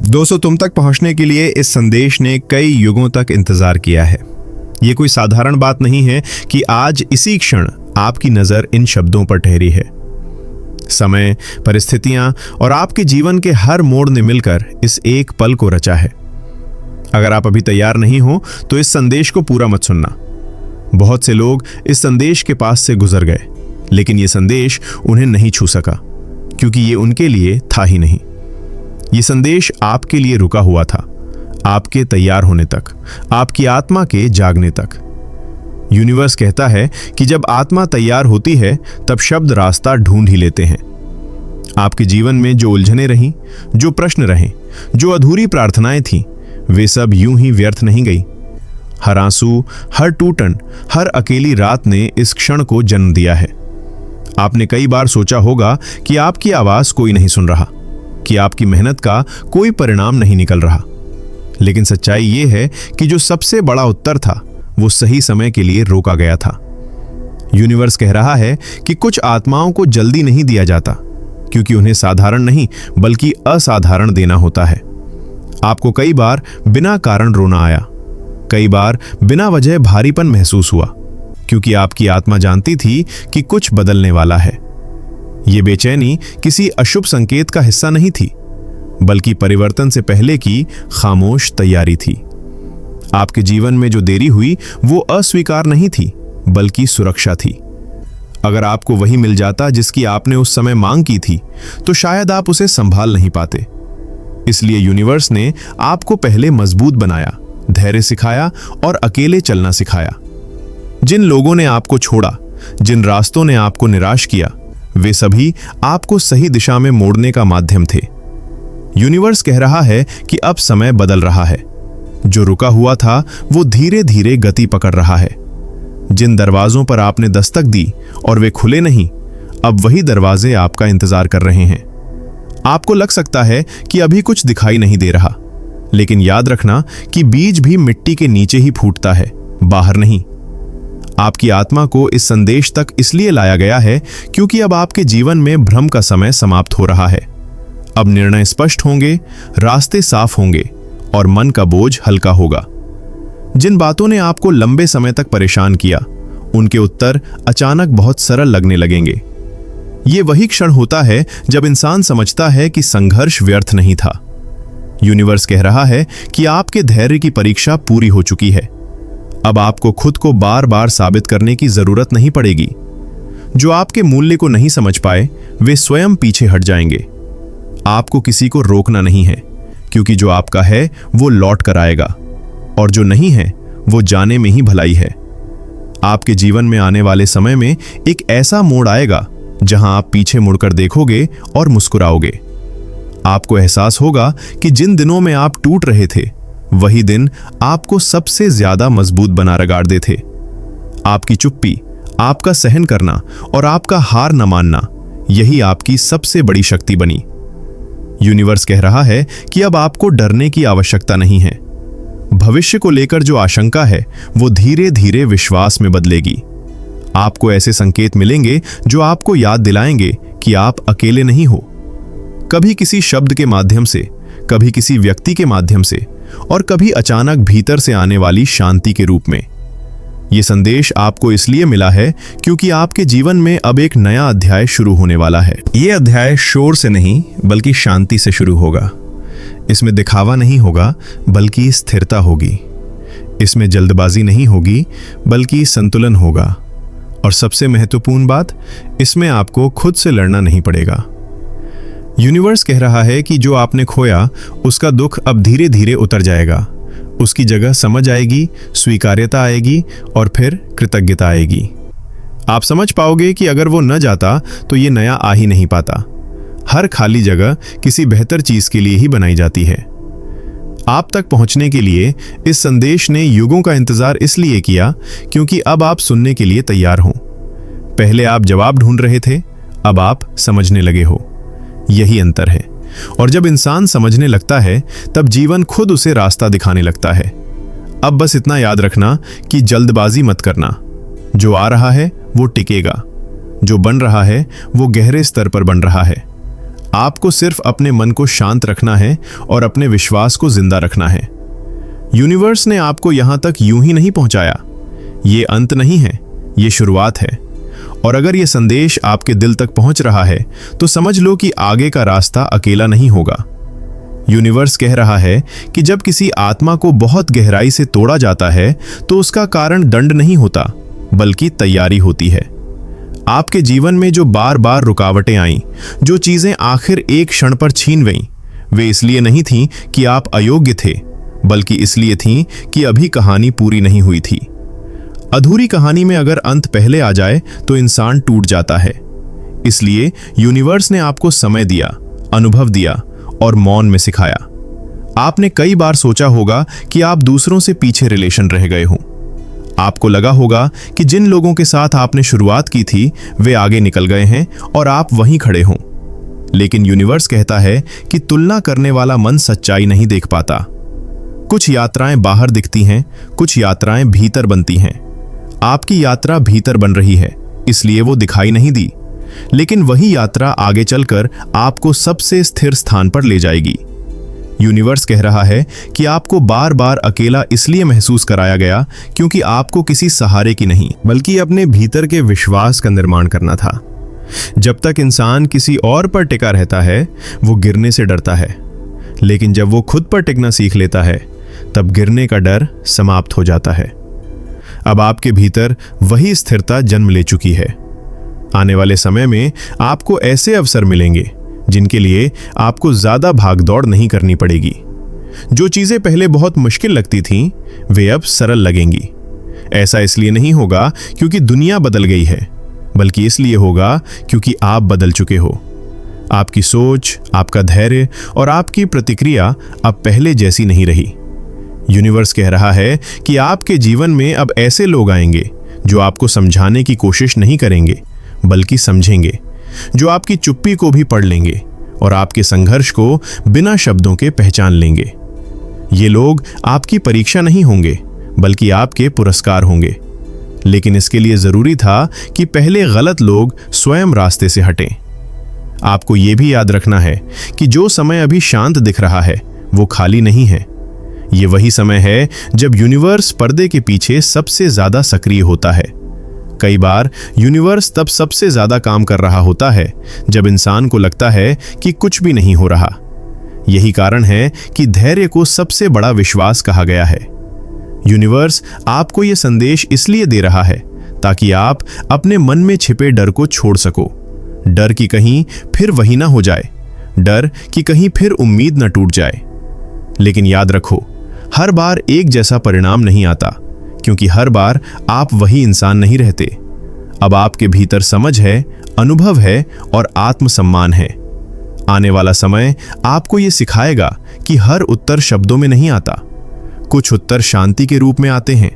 दोस्तों, तुम तक पहुंचने के लिए इस संदेश ने कई युगों तक इंतजार किया है। ये कोई साधारण बात नहीं है कि आज इसी क्षण आपकी नजर इन शब्दों पर ठहरी है। समय, परिस्थितियां और आपके जीवन के हर मोड़ ने मिलकर इस एक पल को रचा है। अगर आप अभी तैयार नहीं हो तो इस संदेश को पूरा मत सुनना। बहुत से लोग इस संदेश के पास से गुजर गए, लेकिन यह संदेश उन्हें नहीं छू सका, क्योंकि ये उनके लिए था ही नहीं। ये संदेश आपके लिए रुका हुआ था, आपके तैयार होने तक, आपकी आत्मा के जागने तक। यूनिवर्स कहता है कि जब आत्मा तैयार होती है तब शब्द रास्ता ढूंढ ही लेते हैं। आपके जीवन में जो उलझने रहीं, जो प्रश्न रहे, जो अधूरी प्रार्थनाएं थीं, वे सब यूं ही व्यर्थ नहीं गई। हर आंसू, हर टूटन, हर अकेली रात ने इस क्षण को जन्म दिया है। आपने कई बार सोचा होगा कि आपकी आवाज कोई नहीं सुन रहा, कि आपकी मेहनत का कोई परिणाम नहीं निकल रहा। लेकिन सच्चाई यह है कि जो सबसे बड़ा उत्तर था वो सही समय के लिए रोका गया था। यूनिवर्स कह रहा है कि कुछ आत्माओं को जल्दी नहीं दिया जाता, क्योंकि उन्हें साधारण नहीं बल्कि असाधारण देना होता है। आपको कई बार बिना कारण रोना आया, कई बार बिना वजह भारीपन महसूस हुआ, क्योंकि आपकी आत्मा जानती थी कि कुछ बदलने वाला है। ये बेचैनी किसी अशुभ संकेत का हिस्सा नहीं थी, बल्कि परिवर्तन से पहले की खामोश तैयारी थी। आपके जीवन में जो देरी हुई वो अस्वीकार नहीं थी, बल्कि सुरक्षा थी। अगर आपको वही मिल जाता जिसकी आपने उस समय मांग की थी, तो शायद आप उसे संभाल नहीं पाते। इसलिए यूनिवर्स ने आपको पहले मजबूत बनाया, धैर्य सिखाया और अकेले चलना सिखाया। जिन लोगों ने आपको छोड़ा, जिन रास्तों ने आपको निराश किया, वे सभी आपको सही दिशा में मोड़ने का माध्यम थे। यूनिवर्स कह रहा है कि अब समय बदल रहा है। जो रुका हुआ था वो धीरे धीरे गति पकड़ रहा है। जिन दरवाजों पर आपने दस्तक दी और वे खुले नहीं, अब वही दरवाजे आपका इंतजार कर रहे हैं। आपको लग सकता है कि अभी कुछ दिखाई नहीं दे रहा, लेकिन याद रखना कि बीज भी मिट्टी के नीचे ही फूटता है, बाहर नहीं। आपकी आत्मा को इस संदेश तक इसलिए लाया गया है क्योंकि अब आपके जीवन में भ्रम का समय समाप्त हो रहा है। अब निर्णय स्पष्ट होंगे, रास्ते साफ होंगे और मन का बोझ हल्का होगा। जिन बातों ने आपको लंबे समय तक परेशान किया, उनके उत्तर अचानक बहुत सरल लगने लगेंगे। ये वही क्षण होता है जब इंसान समझता है कि संघर्ष व्यर्थ नहीं था। यूनिवर्स कह रहा है कि आपके धैर्य की परीक्षा पूरी हो चुकी है। अब आपको खुद को बार बार साबित करने की जरूरत नहीं पड़ेगी। जो आपके मूल्य को नहीं समझ पाए, वे स्वयं पीछे हट जाएंगे। आपको किसी को रोकना नहीं है, क्योंकि जो आपका है वो लौट कर आएगा, और जो नहीं है वो जाने में ही भलाई है। आपके जीवन में आने वाले समय में एक ऐसा मोड़ आएगा जहां आप पीछे मुड़कर देखोगे और मुस्कुराओगे। आपको एहसास होगा कि जिन दिनों में आप टूट रहे थे, वही दिन आपको सबसे ज्यादा मजबूत बना रगाड़ते थे। आपकी चुप्पी, आपका सहन करना और आपका हार न मानना, यही आपकी सबसे बड़ी शक्ति बनी। यूनिवर्स कह रहा है कि अब आपको डरने की आवश्यकता नहीं है। भविष्य को लेकर जो आशंका है वो धीरे धीरे विश्वास में बदलेगी। आपको ऐसे संकेत मिलेंगे जो आपको याद दिलाएंगे कि आप अकेले नहीं हो। कभी किसी शब्द के माध्यम से, कभी किसी व्यक्ति के माध्यम से, और कभी अचानक भीतर से आने वाली शांति के रूप में। यह संदेश आपको इसलिए मिला है क्योंकि आपके जीवन में अब एक नया अध्याय शुरू होने वाला है। यह अध्याय शोर से नहीं बल्कि शांति से शुरू होगा। इसमें दिखावा नहीं होगा बल्कि स्थिरता होगी। इसमें जल्दबाजी नहीं होगी बल्कि संतुलन होगा। और सबसे महत्वपूर्ण बात, इसमें आपको खुद से लड़ना नहीं पड़ेगा। यूनिवर्स कह रहा है कि जो आपने खोया उसका दुख अब धीरे धीरे उतर जाएगा। उसकी जगह समझ आएगी, स्वीकार्यता आएगी और फिर कृतज्ञता आएगी। आप समझ पाओगे कि अगर वो न जाता तो ये नया आ ही नहीं पाता। हर खाली जगह किसी बेहतर चीज के लिए ही बनाई जाती है। आप तक पहुंचने के लिए इस संदेश ने युगों का इंतजार इसलिए किया क्योंकि अब आप सुनने के लिए तैयार हो। पहले आप जवाब ढूंढ रहे थे, अब आप समझने लगे हो। यही अंतर है। और जब इंसान समझने लगता है तब जीवन खुद उसे रास्ता दिखाने लगता है। अब बस इतना याद रखना कि जल्दबाजी मत करना। जो आ रहा है वो टिकेगा, जो बन रहा है वो गहरे स्तर पर बन रहा है। आपको सिर्फ अपने मन को शांत रखना है और अपने विश्वास को जिंदा रखना है। यूनिवर्स ने आपको यहां तक यूं ही नहीं पहुंचाया। ये अंत नहीं है, ये शुरुआत है। और अगर ये संदेश आपके दिल तक पहुंच रहा है तो समझ लो कि आगे का रास्ता अकेला नहीं होगा। यूनिवर्स कह रहा है कि जब किसी आत्मा को बहुत गहराई से तोड़ा जाता है तो उसका कारण दंड नहीं होता, बल्कि तैयारी होती है। आपके जीवन में जो बार बार रुकावटें आईं, जो चीजें आखिर एक क्षण पर छीन गईं, वे इसलिए नहीं थीं कि आप अयोग्य थे, बल्कि इसलिए थीं कि अभी कहानी पूरी नहीं हुई थी। अधूरी कहानी में अगर अंत पहले आ जाए तो इंसान टूट जाता है। इसलिए यूनिवर्स ने आपको समय दिया, अनुभव दिया और मौन में सिखाया। आपने कई बार सोचा होगा कि आप दूसरों से पीछे रिलेशन रह गए हों। आपको लगा होगा कि जिन लोगों के साथ आपने शुरुआत की थी वे आगे निकल गए हैं और आप वहीं खड़े हों। लेकिन यूनिवर्स कहता है कि तुलना करने वाला मन सच्चाई नहीं देख पाता। कुछ यात्राएं बाहर दिखती हैं, कुछ यात्राएं भीतर बनती हैं। आपकी यात्रा भीतर बन रही है, इसलिए वो दिखाई नहीं दी, लेकिन वही यात्रा आगे चलकर आपको सबसे स्थिर स्थान पर ले जाएगी। यूनिवर्स कह रहा है कि आपको बार बार अकेला इसलिए महसूस कराया गया क्योंकि आपको किसी सहारे की नहीं, बल्कि अपने भीतर के विश्वास का निर्माण करना था। जब तक इंसान किसी और पर टिका रहता है, वो गिरने से डरता है, लेकिन जब वो खुद पर टिकना सीख लेता है, तब गिरने का डर समाप्त हो जाता है। अब आपके भीतर वही स्थिरता जन्म ले चुकी है। आने वाले समय में आपको ऐसे अवसर मिलेंगे जिनके लिए आपको ज्यादा भागदौड़ नहीं करनी पड़ेगी। जो चीजें पहले बहुत मुश्किल लगती थीं, वे अब सरल लगेंगी। ऐसा इसलिए नहीं होगा क्योंकि दुनिया बदल गई है, बल्कि इसलिए होगा क्योंकि आप बदल चुके हो। आपकी सोच, आपका धैर्य और आपकी प्रतिक्रिया अब पहले जैसी नहीं रही। यूनिवर्स कह रहा है कि आपके जीवन में अब ऐसे लोग आएंगे जो आपको समझाने की कोशिश नहीं करेंगे, बल्कि समझेंगे, जो आपकी चुप्पी को भी पढ़ लेंगे और आपके संघर्ष को बिना शब्दों के पहचान लेंगे। ये लोग आपकी परीक्षा नहीं होंगे, बल्कि आपके पुरस्कार होंगे। लेकिन इसके लिए जरूरी था कि पहले गलत लोग स्वयं रास्ते से हटें। आपको यह भी याद रखना है कि जो समय अभी शांत दिख रहा है वो खाली नहीं है। ये वही समय है जब यूनिवर्स पर्दे के पीछे सबसे ज्यादा सक्रिय होता है। कई बार यूनिवर्स तब सबसे ज्यादा काम कर रहा होता है जब इंसान को लगता है कि कुछ भी नहीं हो रहा। यही कारण है कि धैर्य को सबसे बड़ा विश्वास कहा गया है। यूनिवर्स आपको यह संदेश इसलिए दे रहा है ताकि आप अपने मन में छिपे डर को छोड़ सको। डर कि कहीं फिर वही ना हो जाए, डर कि कहीं फिर उम्मीद न टूट जाए। लेकिन याद रखो, हर बार एक जैसा परिणाम नहीं आता, क्योंकि हर बार आप वही इंसान नहीं रहते। अब आपके भीतर समझ है, अनुभव है और आत्मसम्मान है। आने वाला समय आपको यह सिखाएगा कि हर उत्तर शब्दों में नहीं आता। कुछ उत्तर शांति के रूप में आते हैं,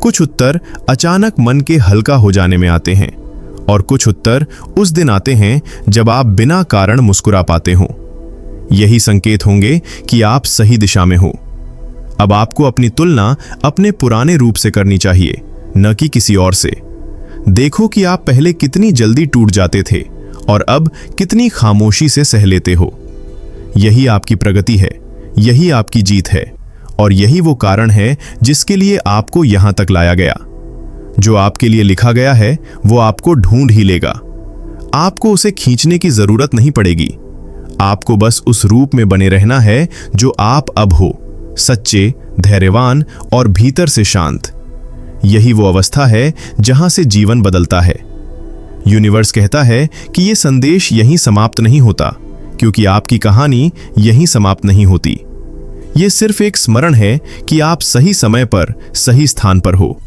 कुछ उत्तर अचानक मन के हल्का हो जाने में आते हैं, और कुछ उत्तर उस दिन आते हैं जब आप बिना कारण मुस्कुरा पाते हो। यही संकेत होंगे कि आप सही दिशा में हो। अब आपको अपनी तुलना अपने पुराने रूप से करनी चाहिए, न कि किसी और से। देखो कि आप पहले कितनी जल्दी टूट जाते थे और अब कितनी खामोशी से सह लेते हो। यही आपकी प्रगति है, यही आपकी जीत है, और यही वो कारण है जिसके लिए आपको यहां तक लाया गया। जो आपके लिए लिखा गया है वो आपको ढूंढ ही लेगा। आपको उसे खींचने की जरूरत नहीं पड़ेगी। आपको बस उस रूप में बने रहना है जो आप अब हो, सच्चे, धैर्यवान और भीतर से शांत। यही वो अवस्था है जहां से जीवन बदलता है। यूनिवर्स कहता है कि यह संदेश यहीं समाप्त नहीं होता, क्योंकि आपकी कहानी यहीं समाप्त नहीं होती। यह सिर्फ एक स्मरण है कि आप सही समय पर सही स्थान पर हो।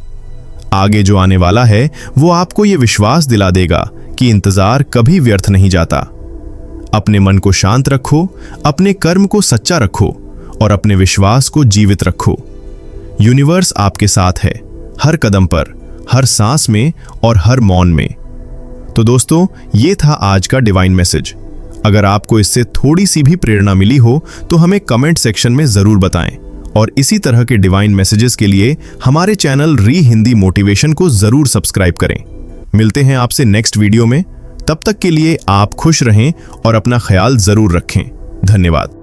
आगे जो आने वाला है वो आपको यह विश्वास दिला देगा कि इंतजार कभी व्यर्थ नहीं जाता। अपने मन को शांत रखो, अपने कर्म को सच्चा रखो और अपने विश्वास को जीवित रखो। यूनिवर्स आपके साथ है, हर कदम पर, हर सांस में और हर मौन में। तो दोस्तों, ये था आज का डिवाइन मैसेज। अगर आपको इससे थोड़ी सी भी प्रेरणा मिली हो तो हमें कमेंट सेक्शन में जरूर बताएं, और इसी तरह के डिवाइन मैसेजेस के लिए हमारे चैनल री हिंदी मोटिवेशन को जरूर सब्सक्राइब करें। मिलते हैं आपसे नेक्स्ट वीडियो में। तब तक के लिए आप खुश रहें और अपना ख्याल जरूर रखें। धन्यवाद।